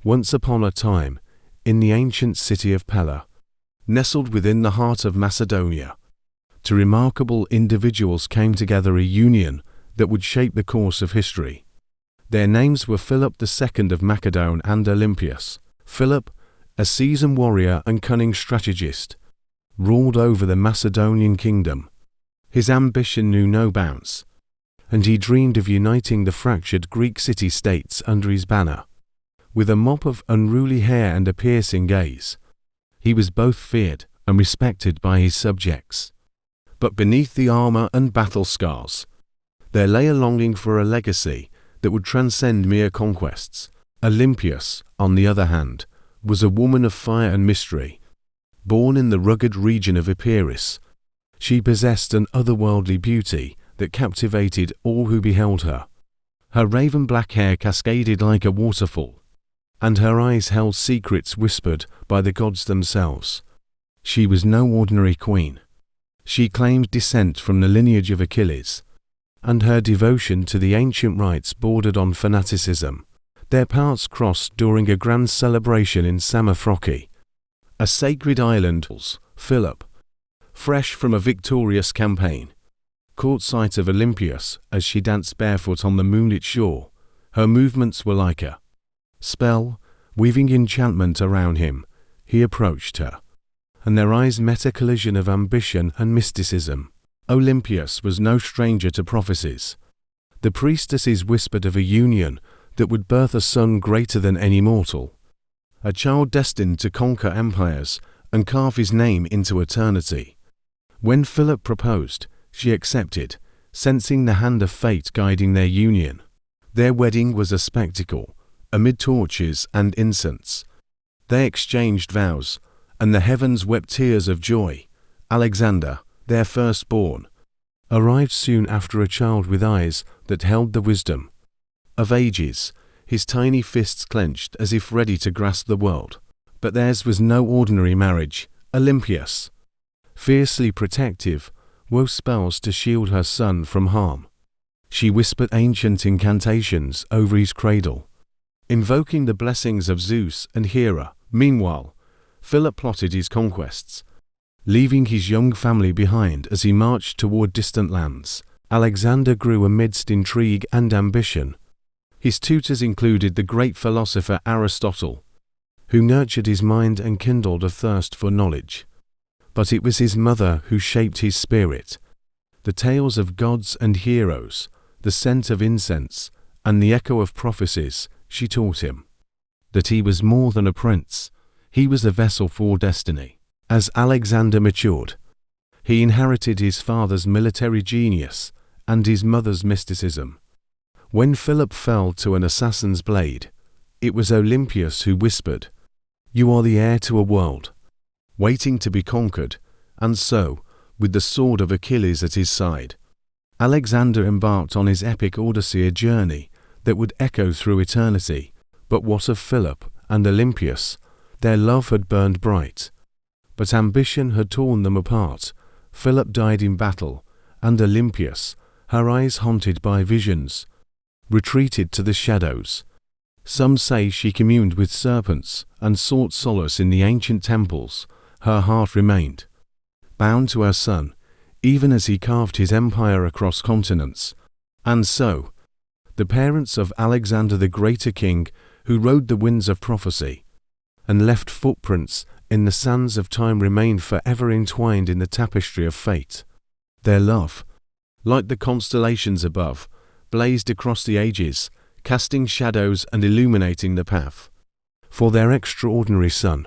Once upon a time, in the ancient city of Pella, nestled within the heart of Macedonia, two remarkable individuals came together, a union that would shape the course of history. Their names were Philip II of Macedon and Olympias. Philip, a seasoned warrior and cunning strategist, ruled over the Macedonian kingdom. His ambition knew no bounds, and he dreamed of uniting the fractured Greek city-states under his banner. With a mop of unruly hair and a piercing gaze, he was both feared and respected by his subjects. But beneath the armor and battle scars, there lay a longing for a legacy that would transcend mere conquests. Olympias, on the other hand, was a woman of fire and mystery. Born in the rugged region of Epirus, she possessed an otherworldly beauty that captivated all who beheld her. Her raven-black hair cascaded like a waterfall, and her eyes held secrets whispered by the gods themselves. She was no ordinary queen. She claimed descent from the lineage of Achilles, and her devotion to the ancient rites bordered on fanaticism. Their paths crossed during a grand celebration in Samothrace, a sacred island. Philip, fresh from a victorious campaign, caught sight of Olympias as she danced barefoot on the moonlit shore. Her movements were like a spell, weaving enchantment around him. He approached her, and their eyes met, a collision of ambition and mysticism. Olympias was no stranger to prophecies. The priestesses whispered of a union that would birth a son greater than any mortal, a child destined to conquer empires and carve his name into eternity. When Philip proposed, she accepted, sensing the hand of fate guiding their union. Their wedding was a spectacle, amid torches and incense. They exchanged vows, and the heavens wept tears of joy. Alexander, their firstborn, arrived soon after, a child with eyes that held the wisdom of ages, his tiny fists clenched as if ready to grasp the world. But theirs was no ordinary marriage. Olympias, fiercely protective, wove spells to shield her son from harm. She whispered ancient incantations over his cradle, invoking the blessings of Zeus and Hera. Meanwhile, Philip plotted his conquests, leaving his young family behind as he marched toward distant lands. Alexander grew amidst intrigue and ambition. His tutors included the great philosopher Aristotle, who nurtured his mind and kindled a thirst for knowledge. But it was his mother who shaped his spirit. The tales of gods and heroes, the scent of incense, and the echo of prophecies, she taught him that he was more than a prince. He was a vessel for destiny. As Alexander matured, he inherited his father's military genius and his mother's mysticism. When Philip fell to an assassin's blade, it was Olympias who whispered, "You are the heir to a world waiting to be conquered." And so, with the sword of Achilles at his side, Alexander embarked on his epic odyssey, a journey that would echo through eternity. But what of Philip and Olympias? Their love had burned bright, but ambition had torn them apart. Philip died in battle, and Olympias, her eyes haunted by visions, retreated to the shadows. Some say she communed with serpents and sought solace in the ancient temples. Her heart remained bound to her son, even as he carved his empire across continents. And so, the parents of Alexander the Greater King, who rode the winds of prophecy and left footprints in the sands of time, remained forever entwined in the tapestry of fate. Their love, like the constellations above, blazed across the ages, casting shadows and illuminating the path for their extraordinary son.